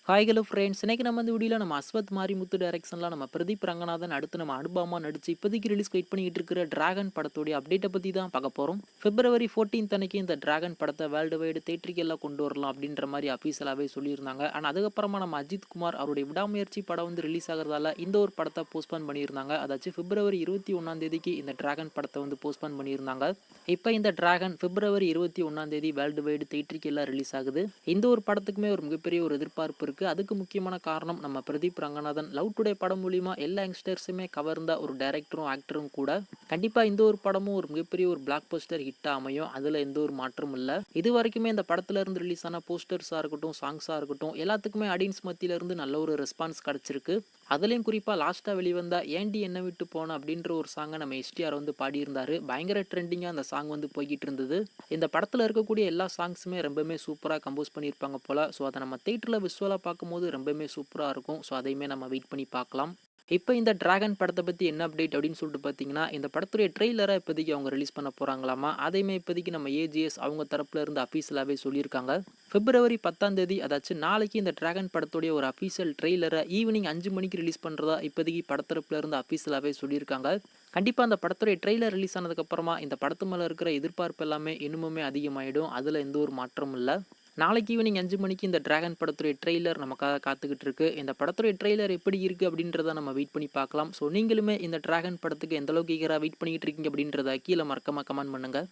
Hi hello friends, இன்னைக்கு நம்ம இந்த வீடியோவில் நம்ம அஸ்வத் மாரிமுத்து டைரக்ஷனில் நம்ம பிரதீப் ரங்கநாதன் அடுத்து நம்ம அனுபவமாக நடிச்சு இப்போதைக்கு ரிலீஸ் வெயிட் பண்ணிக்கிட்டு இருக்கிற டிராகன் படத்தோடைய அப்டேட்டை பற்றி தான் பார்க்க போகிறோம். February 14th அன்னைக்கு இந்த டிராகன் படத்தை வேர்ல்டு வைடு தேட்டருக்கு எல்லாம் கொண்டு வரலாம் அப்படின்ற மாதிரி அஃபீஷியலாகவே சொல்லியிருந்தாங்க. ஆனால் அதுக்கப்புறமா நம்ம அஜித் குமார் அவருடைய விடாமுயற்சி படம் வந்து ரிலீஸ் ஆகிறதால இந்த ஒரு படத்தை போஸ்ட்போன் பண்ணியிருந்தாங்க. அதாச்சும் February 21 இந்த டிராகன் படத்தை வந்து போஸ்ட்போன் பண்ணியிருந்தாங்க. இப்போ இந்த டிராகன் February 21 வேர்ல்டு வைடு தேட்டருக்கு எல்லாம் ரிலீஸ் ஆகுது. இந்த ஒரு படத்துக்குமே ஒரு மிகப்பெரிய ஒரு எதிர்பார்ப்பு இருக்கு. அதுக்கு முக்கியமான காரணம் நம்ம பிரதீப் ரங்கநாதன் லவ் டுடே படம் மூலியமா எல்லா யங்ஸ்டர்ஸுமே கவர்ந்த ஒரு டைரக்டரும் ஆக்டரும் கூட. கண்டிப்பா இந்த ஒரு படமும் ஒரு மிகப்பெரிய ஒரு பிளாக் பஸ்டர் ஹிட் அமையும், அதுல எந்த ஒரு மாற்றமும் இல்ல. இது வரைக்குமே இந்த படத்துல இருந்து ரிலீஸ் ஆன போஸ்டர்ஸா இருக்கட்டும், சாங்ஸா இருக்கட்டும், எல்லாத்துக்குமே ஆடியன்ஸ் மத்தியில இருந்து நல்ல ஒரு ரெஸ்பான்ஸ் கிடைச்சிருக்கு. அதுலயும் குறிப்பா லாஸ்டா வெளிவந்த ஏண்டி என்ன விட்டு போன அப்படின்ற ஒரு சாங்கை நம்ம எஸ்டிஆர் வந்து பாடியிருந்தாரு. பயங்கர ட்ரெண்டிங்கா அந்த சாங் வந்து போய்கிட்டு இருந்தது. இந்த படத்துல இருக்கக்கூடிய எல்லா சாங்ஸுமே ரொம்பவுமே சூப்பரா கம்போஸ் பண்ணியிருப்பாங்க போல. ஸோ அதை நம்ம தேட்டரில் விஷுவலாக பார்க்கும்போது ரொம்பவுமே சூப்பராக இருக்கும். ஸோ அதையுமே நம்ம வெயிட் பண்ணி பார்க்கலாம். இப்போ இந்த டிராகன் படத்தை பற்றி என்ன அப்டேட் அப்படின்னு சொல்லிட்டு பார்த்தீங்கன்னா, இந்த படத்துடைய ட்ரெய்லரை இப்போதைக்கு அவங்க ரிலீஸ் பண்ண போகிறாங்களாமா. அதையுமே இப்போதைக்கு நம்ம ஏஜிஎஸ் அவங்க தரப்புல இருந்து அஃபீஷியலாகவே சொல்லியிருக்காங்க. February 10 அதாச்சும் நாளைக்கு இந்த டிராகன் படத்துடைய ஒரு அஃபீஷியல் ட்ரெய்லரை ஈவினிங் 5 மணிக்கு ரிலீஸ் பண்ணுறதா இப்போதைக்கு படத்தரப்புல இருந்து அஃபீஷியலாகவே சொல்லியிருக்காங்க. கண்டிப்பாக அந்த படத்துடைய ட்ரெய்லர் ரிலீஸ் ஆனதுக்கப்புறமா இந்த படத்து மேலே இருக்கிற எதிர்பார்ப்பு எல்லாமே இன்னுமே அதிகமாகிடும். அதில் எந்த ஒரு மாற்றமும் இல்லை. நாளைக்கு ஈவினிங் 5 மணிக்கு இந்த டிராகன் படத்துடைய ட்ரெய்லர் நமக்காக காத்துக்கிட்டு இருக்கு. இந்த படத்துடைய ட்ரெய்லர் எப்படி இருக்கு அப்படின்றத நம்ம வெயிட் பண்ணி பார்க்கலாம். ஸோ நீங்களுமே இந்த டிராகன் படத்துக்கு எந்த அளவுக்கு ஈகராக வெயிட் பண்ணிக்கிட்டு இருக்கீங்க அப்படின்றத கீழே மறக்காம கமெண்ட் பண்ணுங்க.